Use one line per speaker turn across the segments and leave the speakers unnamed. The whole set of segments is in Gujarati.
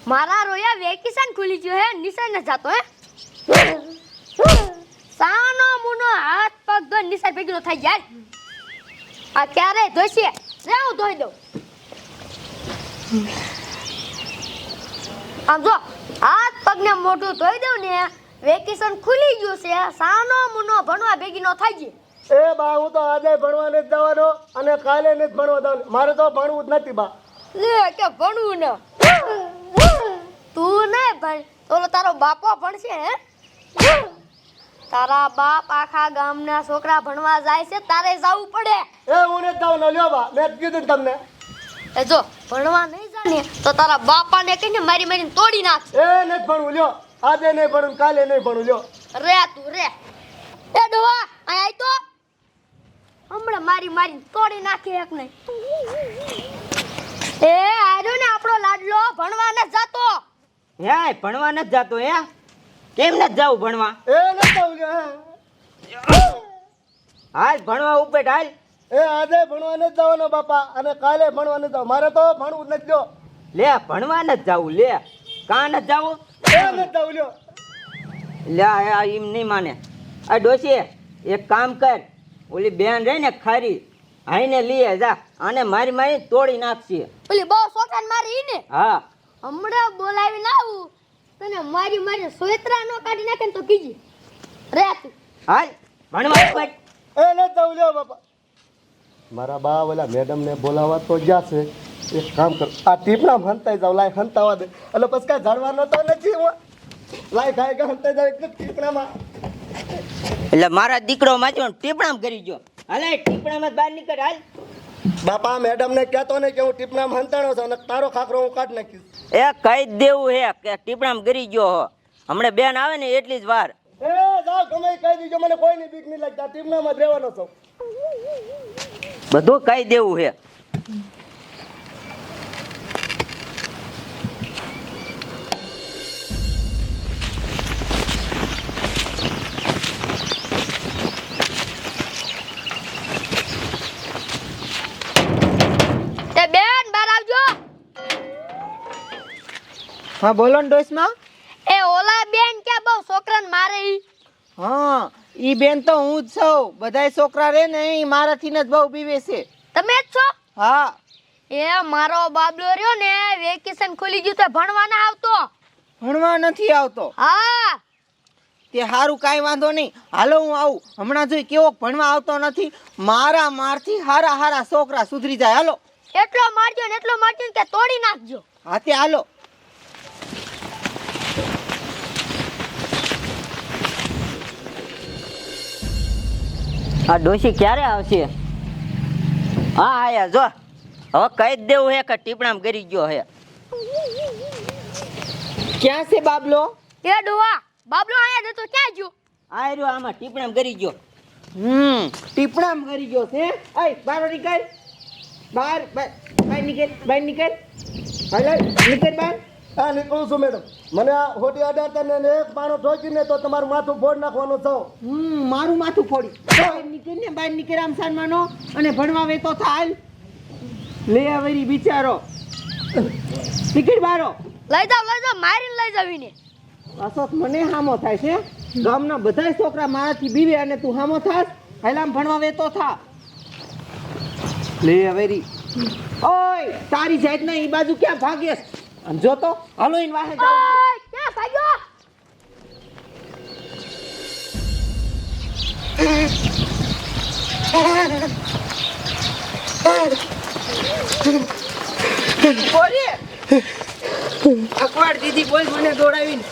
મારા રોયા વેકેશન ખુલી ગયો હે નિશાળ ન જાતો હે સાનો મુનો હાથ પગ ધોઈ નિશાળ ભેગી નો થઈ જાય આ ક્યારે ધોઈશે રે હું ધોઈ દઉં આમ જો હાથ પગ ને મોઢું ધોઈ દઉં ને વેકેશન ખુલી ગયું છે સાનો મુનો ભણવા ભેગી નો થઈ જાય
એ બા હું તો આજે ભણવા નથી જવાનો અને કાલે નથી ભણવા જવાનું મારે તો ભણવું જ નથી બા
લે કે ભણવું ને તું ને ભણ ઓલો તારો બાપો ભણશે હે તારા બાપ આખા ગામના છોકરા ભણવા જાય છે તારે જવું પડે
એ હું નથી જવાનો લ્યો બા મેં જ કીધું ને તમને
એ જો ભણવા નહીં જાને તો તારા બાપાને કહીને મારી મારીને તોડી નાખ
એ નથી ભણવું લ્યો આજે નહીં ભણવું કાલે નહીં ભણવું લ્યો
રે તું રે એ ડોવા આય આય તો હમણાં મારી મારીને તોડી નાખે એક નહીં એ આર્યો ને આપણો લાડલો ભણવા ન જાતો
હે ભણવા નથી જાતો હે કેમ નથી જાવું ભણવા
એ નથી જવું લ્યો
હાલ ભણવા ઉપર હાલ
એ આજે ભણવા નથી જવાનો બાપા અને કાલે ભણવા નથી જવાનું મારે તો ભણવું જ નથી લ્યો
લે ભણવા નથી જાવું લે કાં નથી જાવું
એ નથી જવું લ્યો
લે આ એમ નહીં માને આ ડોશી એક કામ કર ઓલી બેન રહી ને ખારી આઈને લઈએ જા આને મારી મારી તોડી નાખશે
ઓલી બહુ છોકરાને મારી ને
હા
હમણાં બોલાવીને આવું તને મારી મારી સોયત્રા નો કાઢી નાખે ને તો કીજી રે તું
હાલ ભણવા ઉપર
એ નથી જવું લ્યો બાપા મારા બા ઓલા મેડમ ને બોલાવવા તો ગયા છે એક કામ કર આ ટીપણા હંતાઈ જાવ લાય હંતાવા દે એટલે પછી કાંઈ ઝાડવાનો તો નથી હું લાય ખાય કે હંતાઈ જાવ એટલે ટીપણામાં
એટલે મારા દીકરો માજો ટીપણામ કરી ગયો હાલે ટીપણામાં બહાર નીકળ હાલ
બાપા મેડમ ને કહેતો ને કે હું ટીપણામાં હંતાણો છું અને તારો ખાખરો હું કાઢ નાખીશ
એ કહી જ દેવું હે કે ટીપણામ ગરી ગયો હો હમણાં બેન આવે ને એટલી જ વાર
એ જાવ ગમે ઈ કહી દીજો મને કોઈની બીક નહીં લાગતા ટીપણામાં જ રહેવાનો છું
બધું કહી દેવું હે
તે બેન બહાર આવજો
હા બોલો ને ડોસમાં
એ ઓલા બેન કે બહુ છોકરાને મારે ઈ
હા ઈ બેન તો હું જ છું બધાય છોકરા રે ને ઈ મારાથી જ બહુ બીવે છે
તમે જ છો
હા
એ મારો બાબલો રહ્યો ને વેકેશન ખુલી ગયું તો ભણવા ના આવતો
ભણવા નથી આવતો
હા
તે હારું કાંઈ વાંધો નહીં હાલો હું આવું હમણાં જોઈ કેવો ભણવા આવતો નથી મારા મારથી હારા હારા છોકરા સુધરી જાય હાલો
એટલો મારજો ને એટલો મારજો ને કે તોડી નાખજો
હા તે હાલો
આ ડોશી ક્યારે આવશે હા આયા જો હવે કહી જ દેવું હે કે ટીપણામ ગરી ગયો હે
ક્યાં છે બાબલો
એ ડોવા બાબલો આયા જતો ક્યાં ગયો
આ રહ્યો આમાં ટીપણામ ગરી ગયો
ટીપણામ કરી ગયો છે આય બહાર નીકળ બહાર બહાર નીકળ હાલો નીકળ બહાર
હા નીકળું છું મેડમ મને આ હોટી અડાડતા ને એક પાણો ઠોકીને તો તમારું માથું ફોડ નાખવાનું છો
મારું માથું ફોડી બહાર નીકળ આમ સાનમાનો અને ભણવા વેતો થાલ લે આવરી બિચારો નીકળ બારો
લઈ જાવ મારીને લઈ જાવીને
અસોત મને હામો થાય છે ગામના બધા છોકરા મારાથી બીવે અને તું હામો થાસ હાલામ ભણવા વેતો થા લે આવરી ઓય તારી જાત ના ઈ બાજુ ક્યાં ભાગેસ આમ જો તો હાલો ઈન વાહે જાવ
ક્યાં ભાગ્યો
બોલે અકવાડ દીદી બોલ મને દોડાવીને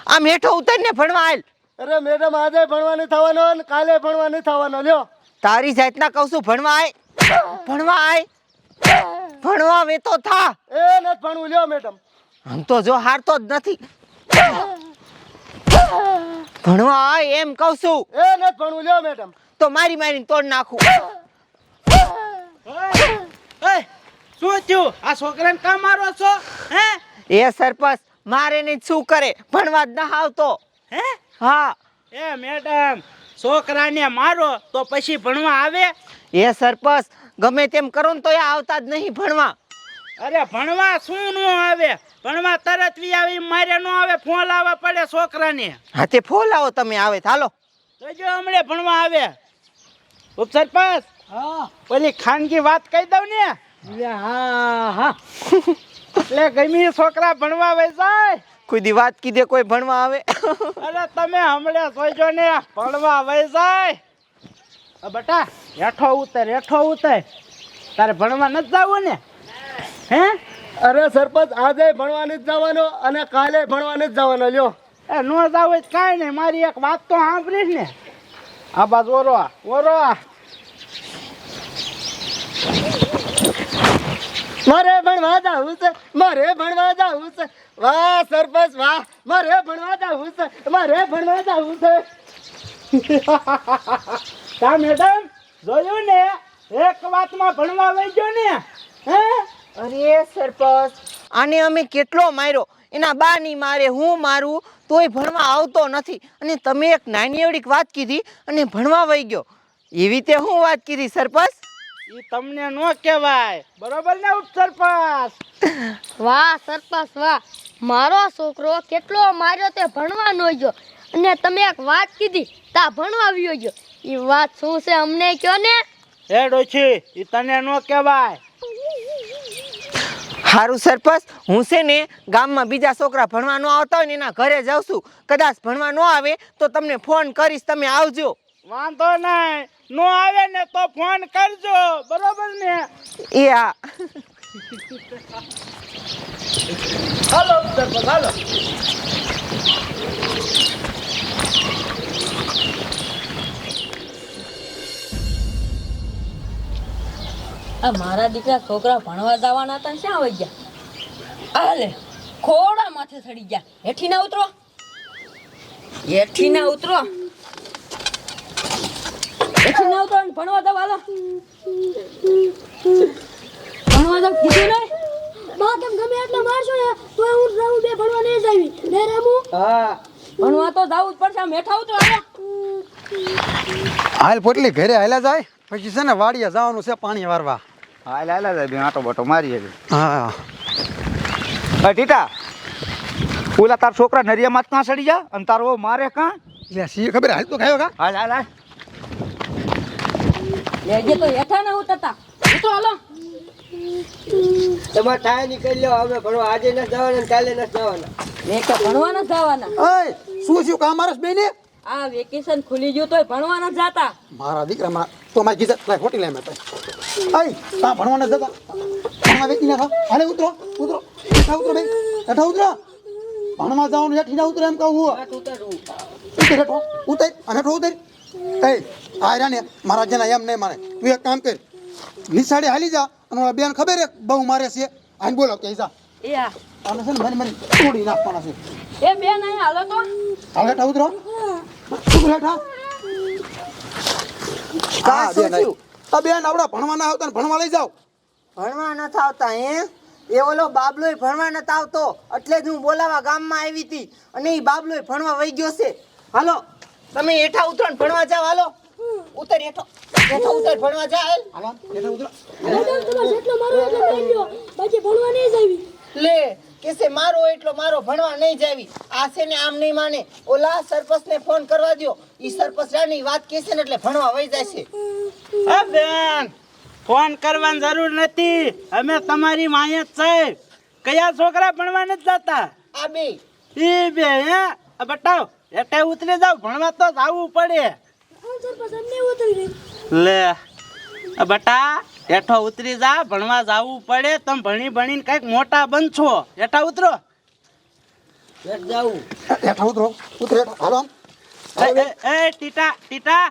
આમ હેઠો ઉતરને ભણવા આલ
અરે મેડમ આજે ભણવા નહીં થવાનો અને કાલે ભણવા નહીં થવાનો લ્યો
તારી જાતના કહું છું ભણવા આય ભણવા વેતો થા
એ નથી ભણવું લ્યો મેડમ
આમ તો જો હારતો જ નથી ભણવા આય એમ કહું છું
એ નથી ભણવું લ્યો મેડમ
તો મારી મારીને તોડ નાખું
શું થયું આ છોકરાને કામ મારો છો હે
એ સરપંચ મારે ને શું કરે ભણવા જ ના આવતો
હે
હા
એ મેડમ છોકરાને મારો તો પછી ભણવા આવે
એ સરપંચ ગમે તેમ કરો ને તો એ આવતા જ નહીં ભણવા
અરે ભણવા શું નો આવે, ભણવા તરત વી આવી મારે નો આવે, ફોન લાવવા પડે છોકરાને.
હા તે ફોન લાવો તમે આવે હાલો.
તો જો હમણે ભણવા આવે. ઉપસરપંચ,
હા
પેલી ખાનગી વાત કહી દઉં ને.
હા હા
એટલે ગમી છોકરા ભણવા વઈ જાય.
કોઈ દી વાત કીધે કોઈ ભણવા આવે?
અરે તમે હમણે જોઈજો ને, ભણવા વઈ જાય. બટા હેઠો ઉતર, હેઠો ઉતર. તારે ભણવા નથી જવું ને? હે?
અરે સરપંચ આજે ભણવાની જ જવાનો અને કાલે ભણવાની જ જવાનો લ્યો.
એ નો જાવ જ કાંઈ નહીં, મારી એક વાત તો સાંભળીશ ને. આ બાજુ ઓરો ઓરો.
મારે ભણવા જવું છે, મારે ભણવા જવું છે. વાહ સરપંચ વાહ, મારે ભણવા જવું છે, મારે ભણવા જવું છે.
કા મેડમ જોયું ને, એક વાતમાં ભણવા વઈ ગયો ને. હે?
અરે સરપંચ આને અમે કેટલો માર્યો, એના બા ની મારે હું મારું તોય ભણવા આવતો નથી, અને તમે એક નાની એવડીક વાત કીધી અને ભણવા વઈ ગયો. એવી તે હું વાત કીધી સરપંચ?
ઈ તમને નો કહેવાય, બરોબર ને ઉપસરપંચ?
વાહ સરપંચ વાહ, મારો છોકરો કેટલો માર્યો તે ભણવા નો ગયો, અને તમે એક વાત કીધી તા ભણવા આવ્યો ગયો. એ વાત શું છે અમને કયો ને.
હે ડોશી, ઈ તને નો કહેવાય.
સારું સરપંચ, હું છે ને ગામમાં બીજા છોકરા ભણવા ન આવતા હોય ને એના ઘરે જાઉં છું, કદાચ ભણવા ન આવે તો તમને ફોન કરીશ, તમે આવજો.
વાંધો નહીં, નો આવે ને તો ફોન કરજો, બરોબર ને?
એ હા.
હાલો ઉપસરપંચ હાલો.
આ મારા દીકરા છોકરા ભણવા જવાના હતા, શ્યાં વઈ ગયા? આલે ખોડા માથે ચડી ગયા. હેઠી ના ઉતરો, હેઠી ના ઉતરો, હેઠી ના ઉતરો, ભણવા જાવ. હાલો ભણવા જાવ કીધું નહીં?
બા તમે ગમે એટલા મારશો ને તો હું રહું, બે ભણવા નહીં જાવી ને રામુ.
હા
ભણવા તો જાવું જ પડશે. આમ હેઠા ઉતરો. હાલો
હાલ પોટલી ઘરે હાલ્યા જાય, પછી છે ને વાડીએ જવાનું છે પાણી વારવા.
હાલ હાલ બે આટો બાટો મારીએ.
હા
ટીટા, ઓલા તાર છોકરા નરિયામાં કાં સડી જા અને તારો મારે કાં?
એટલે સી ખબર હાલ તો ખાયો કા?
હાલ હાલ હાલ.
લેજે તો હેઠા ના ઉતરતા. ઉતરો. હાલો
તમારે ટાય નીકળી લો, અમે ભણવા આજે નથી જવાના, કાલે નથી જવાના.
મેં તો ભણવા નથી જવાના.
ઓય શું થયું કામ મારસ બેને?
આ વેકેશન ખુલી ગયું તોય ભણવા નથી જાતા.
મારા દીકરામાં તો મારી ગીઝર લાય ખોટી લાય મેં પછી. આય તા ભણવા ન જતા, ભણવા વેચી નાખો. હાલે ઉતરો ઉતરો, હેઠા ઉતરો ભાઈ, હેઠા ઉતરો. ભણવા જવાનું હેઠી ના ઉતરે એમ કહું હું. ઉતર હેઠો ઉતર, અને હેઠો ઉતર. એ આયરા ને મારા જેના એમ નહીં માને. તું એક કામ કર, નિશાળે હાલી જા, અને ઓલા બેન ખબર હે બહુ મારે છે, આને બોલો કે જા
એ હા,
આને છે ને મને તોડી નાખવાના છે.
એ બેન અહીંયા હાલો તો.
હાલ હેઠા ઉતરો, ઉતર હેઠા.
કા શું
બેન
થયું?
આ બેન આવડા ભણવા ના આવતા ને ભણવા લઈ જાઓ.
ભણવા નથી આવતા હે? એ ઓલો બાબલોય ભણવા નથી આવતો, એટલે જ હું બોલાવા ગામમાં આવી હતી, અને એ બાબલોય ભણવા વઈ ગયો છે. હાલો તમે હેઠા ઉતરો ને ભણવા જાઓ. હાલો ઉતર, હેઠો હેઠો ઉતર, ભણવા જા.
હાલો હેઠા ઉતરો.
જેટલો મારો એટલો માર્યો, બાકી ભણવા નહીં જાવી.
લે કેસે મારો એટલો મારો, ભણવા નહીં જાવી. આ છે ને આમ નહીં માને. ઓલા સરપંચ ને ફોન કરવા દ્યો, ઈ સરપંચ રાની વાત કહેશે ને એટલે ભણવા વઈ જશે.
હા બેન, ફોન કરવાની જરૂર નથી, અમે તમારી માએ જ છે. કયા છોકરા ભણવા નથી જતા?
આ બે
ઈ બે હે? આ બતાવ, એટલે ઉતરી જાવ, ભણવા તો જવું પડે.
સરપંચ અમને ઉતરી ગઈ.
લે આ બટા, હેઠો ઉતરી જા, ભણવા જવું પડે. તમે ભણી ભણીને કઈક મોટા બનશો. હેઠા ઉતરો.
હેઠા ઉતરો, ઉતર હેઠા. હાલો આમ.
એ ટીટા ટીટા,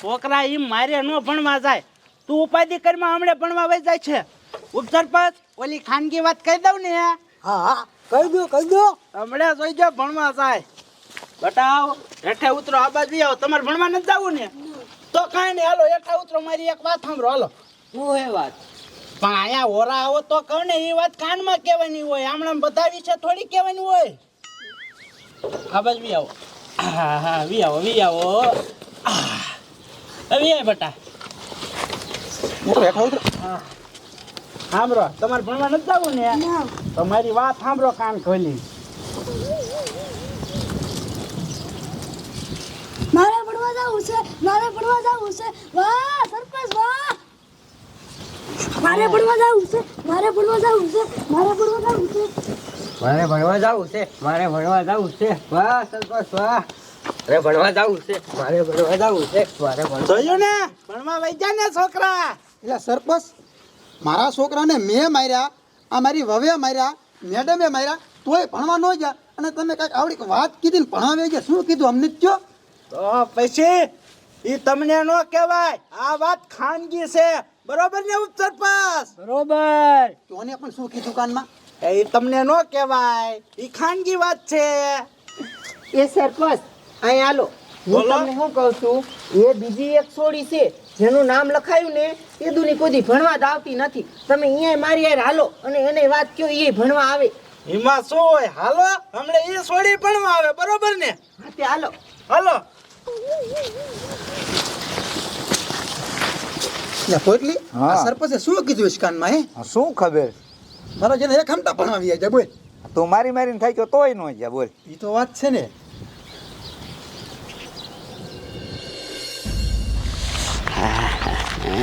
છોકરા ઈ મારે નો ભણવા જાય. તું ઉપાધિ કરીમાં હમણે ભણવા વઈ જાય છે. ઉપસરપંચ, ઓલી ખાનગી વાત કહી દઉં ને.
હા હા કહી દો કહી દો.
હમણે જોઈ જાવ ભણવા જાય. બટાવ હેઠે ઉતરો, આ બાજુ આવો. તમારે ભણવા નથી જવું ને? તો કાંઈ નહીં, હાલો હેઠા ઉતરો. મારી એક વાત સાંભળો, હાલો.
શું હે વાત?
પણ અહીંયા ઓરા આવો તો કહો ને, એ વાત કાનમાં કહેવાની હોય, હમણાં બધા વિશે થોડી કહેવાની હોય. આ બાજુ વી આવો. હા હા વી આવો, વી આવો. વી આય બટા.
ઉતરો હેઠા ઉતરો.
સાંભળો, તમારે ભણવા નથી જવું ને? તો મારી વાત સાંભળો કાન ખોલી.
મારે ભણવા જવું છે, મારે ભણવા જવું છે. વાહ સરપંચ વાહ! મારે ભણવા જવું છે, મારે ભણવા જવું છે, મારે ભણવા જવું છે.
મારે ભણવા જવું છે, મારે ભણવા જવું છે. વાહ સરપંચ વાહ! મારે ભણવા જવું છે, મારે ભણવા જવું છે, મારે ભણવા.
જોયું ને, ભણવા વઈ જા ને છોકરા.
એટલે સરપંચ મારા છોકરાને મેં માર્યા, આ મારી વવે માર્યા, મેડમે માર્યા, તોય ભણવા ન ગયા. અને તમે કાંઈક આવડી વાત કીધી ને ભણાવે ગયા, શું કીધું અમને જ કયો?
તો પછી ઈ તમને નો કહેવાય. આ વાત ખાનગી છે, બરોબર ને ઉપસરપંચ? બરોબર.
તોને પણ શું કીધું કાનમાં?
એ તમને નો કહેવાય, ઈ ખાનગી વાત છે.
એ સરપંચ અહીં હાલો, હું
બોલો.
તમને શું કહું છું, એ બીજી એક છોડી છે જેનું નામ લખાયું ને એ દુની કોઈ દી ભણવા જ આવતી નથી. તમે અહીંયા મારી યાર હાલો અને એને વાત કયો, એ ભણવા આવે.
એમાં શું હોય? હાલો, હમણે ઈ છોડી ભણવા આવે, બરોબર ને?
હા તે હાલો.
હાલો.
એટલે પોટલી
હા.
આ સરપંચે શું કીધું છે કાનમાં હે?
હા, શું ખબર?
મારા જેને એક હમતા ભણાવી જાય બોલ.
તું મારી મારીને થાય ગયો તોય ન ગયા બોલ.
એ તો વાત છે ને.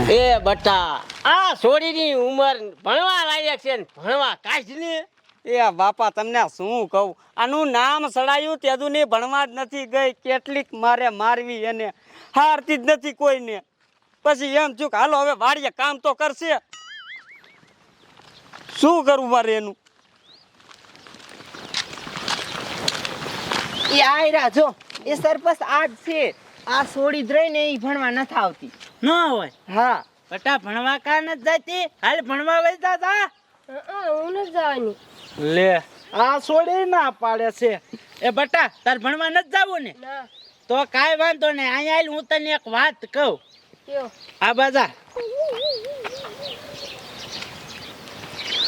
એ બટા, આ છોડીની ઉંમર ભણવા લાયક છે ને ભણવા કાઢ ને.
એ બાપા તમને શું કહું, આનું નામ સડાયું તેદુની ભણવા જ નથી ગઈ. કેટલીક મારે મારવી એને, હારતી જ નથી કોઈને. પછી એમ ચૂક હાલો હવે વાડીએ કામ તો કરશે, શું કરવું મારે એનું?
એ આયરા જો, એ સરપંચ આ જ છે. આ છોડી જ રહીને એ ભણવા નથી આવતી.
ન હોય.
હા
બટા ભણવા કા નથી જતી? હાલ ભણવા વઈ જા જા.
હું નથી જવાની.
લે, આ છોડી ના પાડે છે. એ બટા, તાર ભણવા નથી જાવું ને?
ના
તો કાંઈ વાંધો નહીં. અહીંયા આવીને હું તને એક વાત કહું.
કયો?
આ બાજા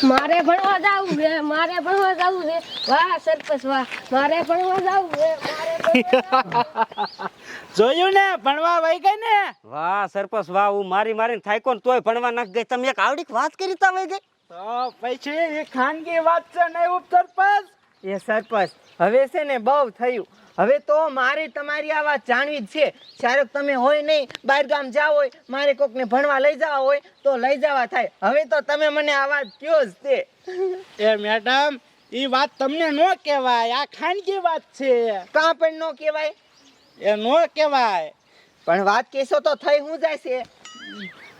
મારે ભણવા જવું છે, મારે ભણવા જવું છે. વાહ સરપંચ વાહ! મારે ભણવા જવું છે, મારે ભણવા
જોયું ને, ભણવા વઈ ગઈ ને.
વાહ સરપંચ વાહ, હું મારી મારીને થાયકો ને તોય ભણવા નથી ગઈ. તમે એક આવડીક વાત કરી તા વઈ ગઈ.
તો પછી એ ખાનગી વાત છે નહીં ઉપસરપંચ?
એ સરપંચ હવે છે ને બહુ થયું. હવે તો મારે તમારી આ વાત જાણવી જ છે. ક્યારેક તમે હોય નહીં, બહાર ગામ જાવ હોય, મારે કોકને ભણવા લઈ જવા હોય તો લઈ જવા થાય. હવે તો તમે મને આ વાત કયો જ તે.
એ મેડમ, એ વાત તમને નો કહેવાય. આ ખાનગી વાત છે,
કાં પણ ન કહેવાય.
એ નો કહેવાય.
પણ વાત કહેશો તો થઈ હું જાય છે.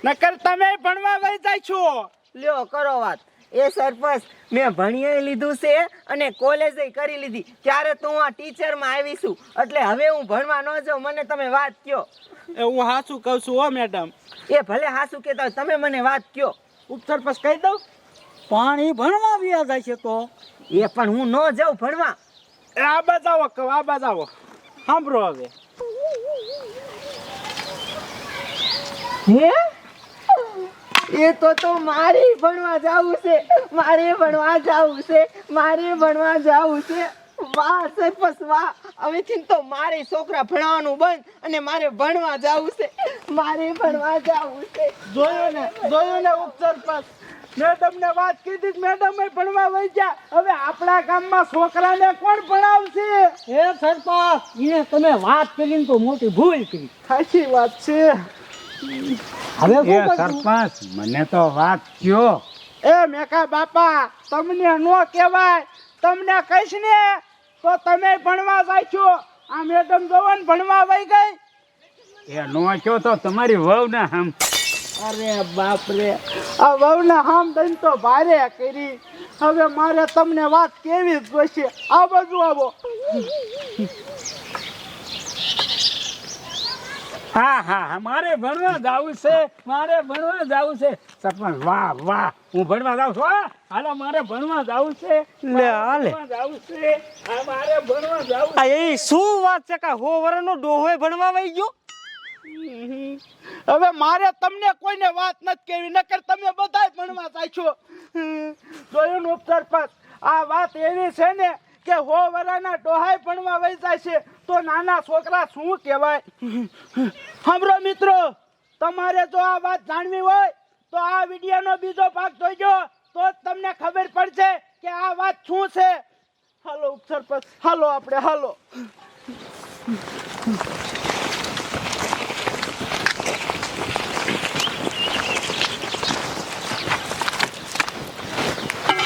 નકર તમે ભણવા વઈ જાય છો.
લ્યો કરો વાત. એ સરપંચ મેં ભણીએ લીધું છે અને કોલેજે કરી લીધી. ત્યારે તો હું આ ટીચરમાં આવી છું, એટલે હવે હું ભણવા ન જાઉં. મને તમે વાત કયો.
એ હું હાચું કહું છું હો મેડમ.
એ ભલે હાસુ કહેતા હોય, તમે મને વાત કયો.
ઉપસરપંચ કહી દઉં?
પાણી ભણવા વ્યા જાય છે તો
એ પણ હું ન જાઉં ભણવા.
એ આ બજાવો કહું, આ બજાવો. સાંભળો હવે.
હે એ તો મારે ભણવા જાવું છે, મારે ભણવા જાવું છે, મારે ભણવા જાવું છે. વાહ સરપંચ વાહ! હવેથી તો મારે છોકરા ભણાવવાનું બંધ અને મારે ભણવા જાવું છે, મારે ભણવા જાવું છે.
જોયું ને ઉપસરપંચ, મેડમ ને વાત કીધી, મેડમ ભણવા વઈ ગયા. હવે આપણા ગામમાં છોકરાને કોણ ભણાવશે?
એ સરપંચ એને તમે વાત કરીને તો મોટી ભૂલ કરી.
સાચી વાત છે.
હવે
એ સરપંચ મને તો વાત કયો.
એ મેકા બાપા, તમને નો કહેવાય. તમને કહીશ ને તો તમે ભણવા જાય છો. આ મેડમ જોવો ને ભણવા વઈ ગઈ.
એ નો કયો તો તમારી વહુ ને આમ.
અરે બાપ રે, આ વહુને હામ દઈને તો ભારે કરી. હવે મારે તમને વાત કેવી જ જોઈશે. આ બાજુ આવો.
હા હા, મારે ભણવા જાવું છે, મારે ભણવા જાવું છે. સરપંચ વાહ વાહ, હું ભણવા જાઉં છું. હા હાલો, મારે ભણવા જાવું છે.
લે હાલે,
જાવું છે. હા મારે ભણવા જાવું.
આ એ શું વાત છે કે હો વરનો ડોહોય ભણવા વઈ ગયો?
હવે મારે તમને કોઈને વાત નથી કેવી, નકર તમે બધાય ભણવા જાય છો. જોયું ને ઉપસરપંચ, આ વાત એવી છે ને કે હો વરાના ડોહાય ભણવા વઈ જાય છે તો નાના છોકરા શું કહેવાય. સાંભળો મિત્રો, તમારે જો આ વાત જાણવી હોય તો આ વિડીયોનો બીજો ભાગ જોઈજો, તો જ તમને ખબર પડશે કે આ વાત શું છે. હાલો ઉપસરપંચ, હાલો આપણે હાલો.